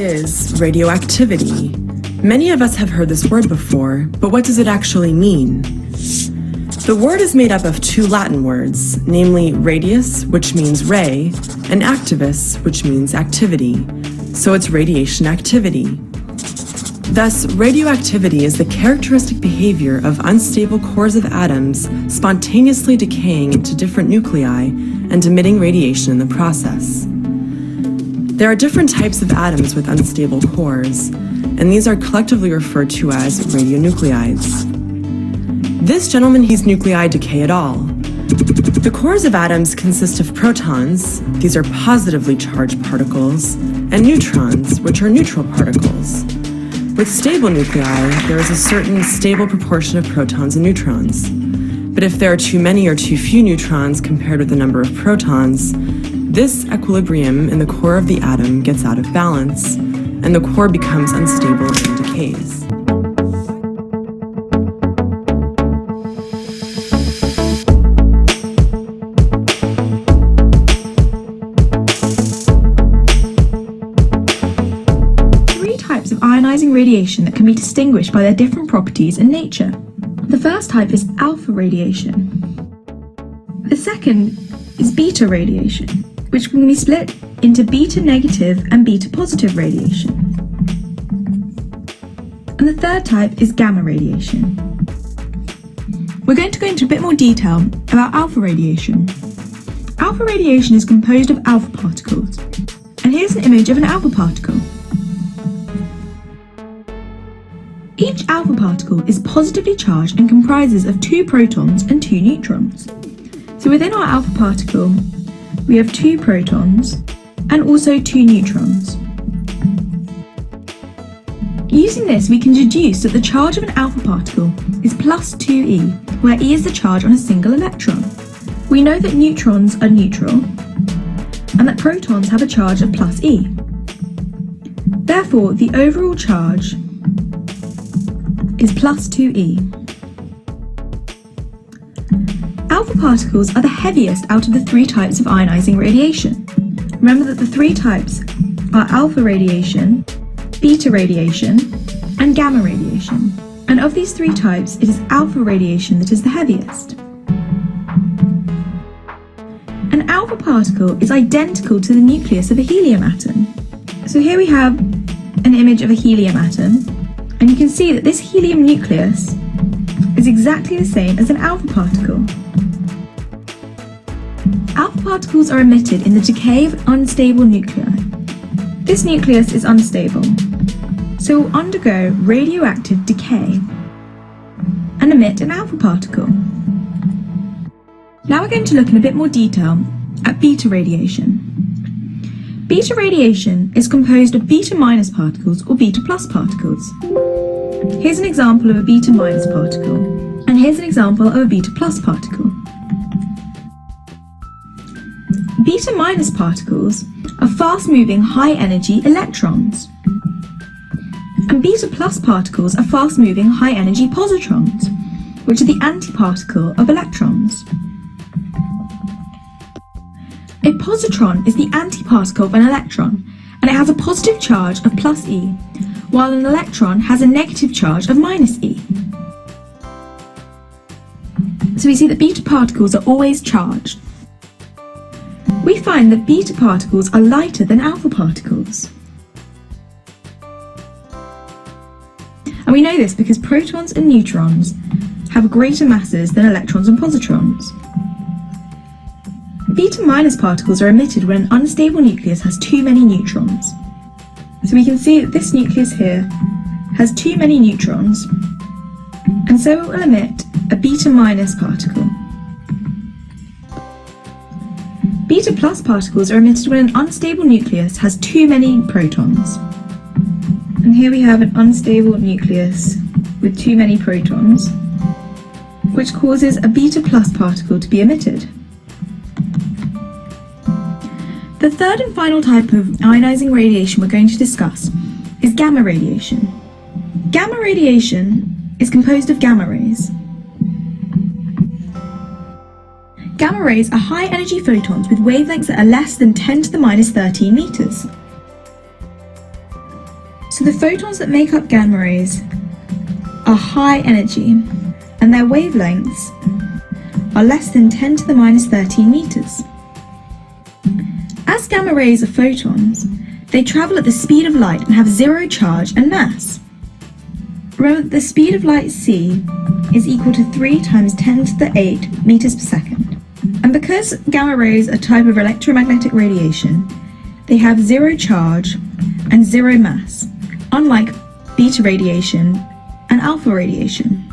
is radioactivity? Many of us have heard this word before, but what does it actually mean? The word is made up of two Latin words, namely radius, which means ray, and activus, which means activity. So it's radiation activity. Thus, radioactivity is the characteristic behavior of unstable cores of atoms spontaneously decaying into different nuclei and emitting radiation in the process. There are different types of atoms with unstable cores, and these are collectively referred to as radionuclides. This gentleman, his nuclei decay at all. The cores of atoms consist of protons, these are positively charged particles, and neutrons, which are neutral particles. With stable nuclei, there is a certain stable proportion of protons and neutrons. But if there are too many or too few neutrons compared with the number of protons, this equilibrium in the core of the atom gets out of balance, and the core becomes unstable and decays. Ionizing radiation that can be distinguished by their different properties and nature. The first type is alpha radiation. The second is beta radiation, which can be split into beta negative and beta positive radiation. And the third type is gamma radiation. We're going to go into a bit more detail about alpha radiation. Alpha radiation is composed of alpha particles, and here's an image of an alpha particle. Each alpha particle is positively charged and comprises of 2 protons and 2 neutrons. So within our alpha particle, we have 2 protons and also 2 neutrons. Using this, we can deduce that the charge of an alpha particle is plus 2e, where e is the charge on a single electron. We know that neutrons are neutral and that protons have a charge of plus e. Therefore, the overall charge is plus 2e. Alpha particles are the heaviest out of the 3 types of ionizing radiation. Remember that the 3 types are alpha radiation, beta radiation, and gamma radiation. And of these 3 types, it is alpha radiation that is the heaviest. An alpha particle is identical to the nucleus of a helium atom. So here we have an image of a helium atom, and you can see that this helium nucleus is exactly the same as an alpha particle. Alpha particles are emitted in the decay of unstable nuclei. This nucleus is unstable, so it will undergo radioactive decay and emit an alpha particle. Now we're going to look in a bit more detail at beta radiation. Beta radiation is composed of beta minus particles or beta plus particles. Here's an example of a beta minus particle, and here's an example of a beta plus particle. Beta minus particles are fast-moving high-energy electrons, and beta plus particles are fast-moving high-energy positrons, which are the antiparticle of electrons. A positron is the antiparticle of an electron, and it has a positive charge of plus e, while an electron has a negative charge of minus e. So we see that beta particles are always charged. We find that beta particles are lighter than alpha particles. And we know this because protons and neutrons have greater masses than electrons and positrons. Beta minus particles are emitted when an unstable nucleus has too many neutrons. So we can see that this nucleus here has too many neutrons, and so it will emit a beta minus particle. Beta plus particles are emitted when an unstable nucleus has too many protons. And here we have an unstable nucleus with too many protons, which causes a beta plus particle to be emitted. The third and final type of ionizing radiation we're going to discuss is gamma radiation. Gamma radiation is composed of gamma rays. Gamma rays are high-energy photons with wavelengths that are less than 10 to the minus 13 meters. So the photons that make up gamma rays are high energy, and their wavelengths are less than 10 to the minus 13 meters. As gamma rays are photons, they travel at the speed of light and have zero charge and mass. Remember that the speed of light c is equal to 3 times 10 to the 8 meters per second. And because gamma rays are a type of electromagnetic radiation, they have zero charge and zero mass, unlike beta radiation and alpha radiation.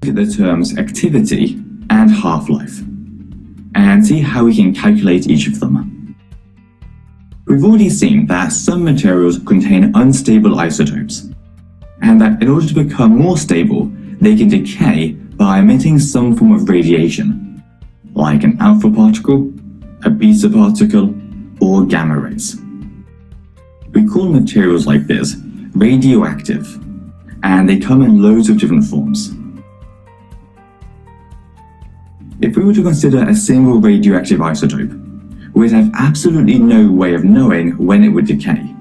At the terms activity and half-life and see how we can calculate each of them. We've already seen that some materials contain unstable isotopes, and that in order to become more stable, they can decay by emitting some form of radiation, like an alpha particle, a beta particle, or gamma rays. We call materials like this radioactive, and they come in loads of different forms. If we were to consider a single radioactive isotope, we'd have absolutely no way of knowing when it would decay,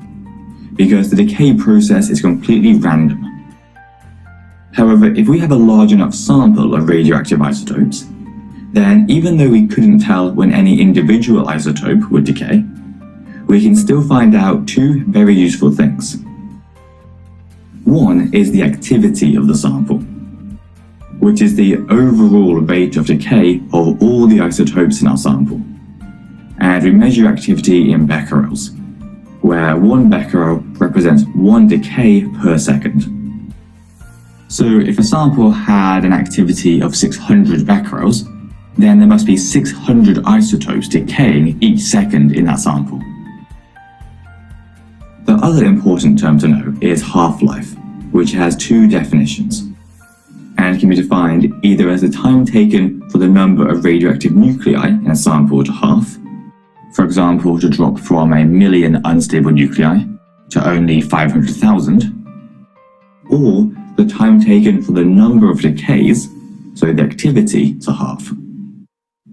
because the decay process is completely random. However, if we have a large enough sample of radioactive isotopes, then even though we couldn't tell when any individual isotope would decay, we can still find out two very useful things. One is the activity of the sample, which is the overall rate of decay of all the isotopes in our sample. And we measure activity in becquerels, where 1 becquerel represents 1 decay per second. So if a sample had an activity of 600 becquerels, then there must be 600 isotopes decaying each second in that sample. The other important term to know is half-life, which has two definitions, and can be defined either as the time taken for the number of radioactive nuclei in a sample to half, For example, to drop from 1,000,000 unstable nuclei to only 500,000, or the time taken for the number of decays, so the activity, to halve.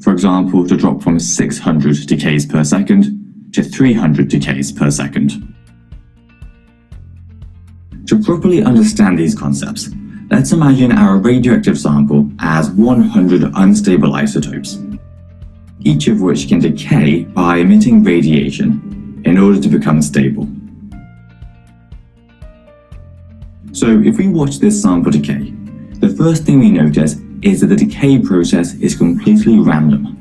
For example, to drop from 600 decays per second to 300 decays per second. To properly understand these concepts, let's imagine our radioactive sample as 100 unstable isotopes, each of which can decay by emitting radiation in order to become stable. So if we watch this sample decay, the first thing we notice is that the decay process is completely random.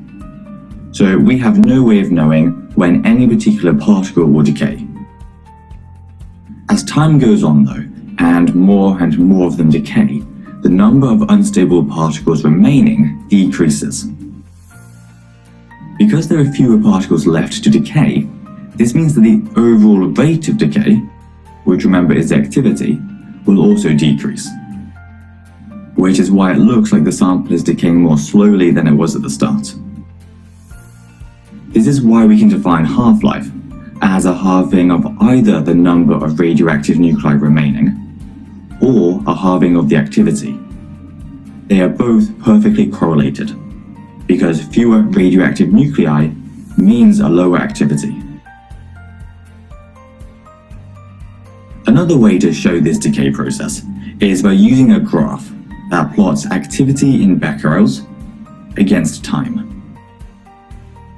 So we have no way of knowing when any particular particle will decay. As time goes on though, and more of them decay, the number of unstable particles remaining decreases. Because there are fewer particles left to decay, this means that the overall rate of decay, which remember is the activity, will also decrease. Which is why it looks like the sample is decaying more slowly than it was at the start. This is why we can define half-life as a halving of either the number of radioactive nuclei remaining, or a halving of the activity. They are both perfectly correlated, because fewer radioactive nuclei means a lower activity. Another way to show this decay process is by using a graph that plots activity in becquerels against time.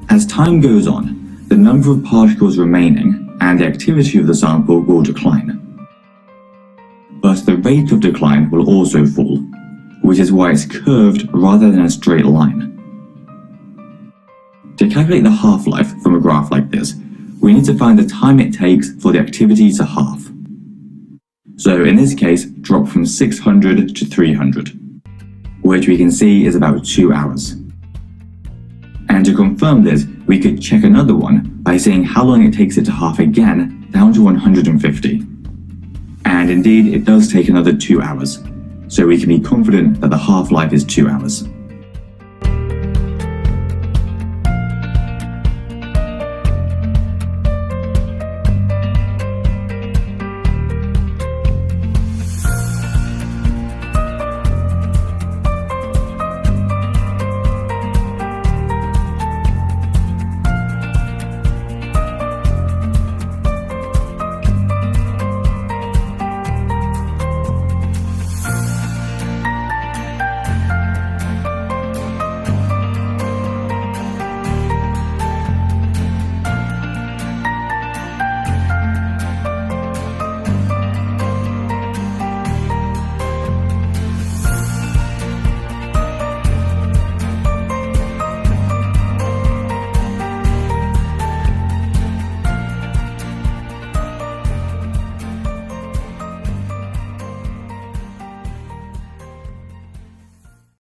As time goes on, the number of particles remaining and the activity of the sample will decline. But the rate of decline will also fall, which is why it's curved rather than a straight line. To calculate the half-life from a graph like this, we need to find the time it takes for the activity to halve. So in this case, drop from 600 to 300, which we can see is about 2 hours. And to confirm this, we could check another one by seeing how long it takes it to halve again down to 150. And indeed, it does take another 2 hours, so we can be confident that the half-life is 2 hours.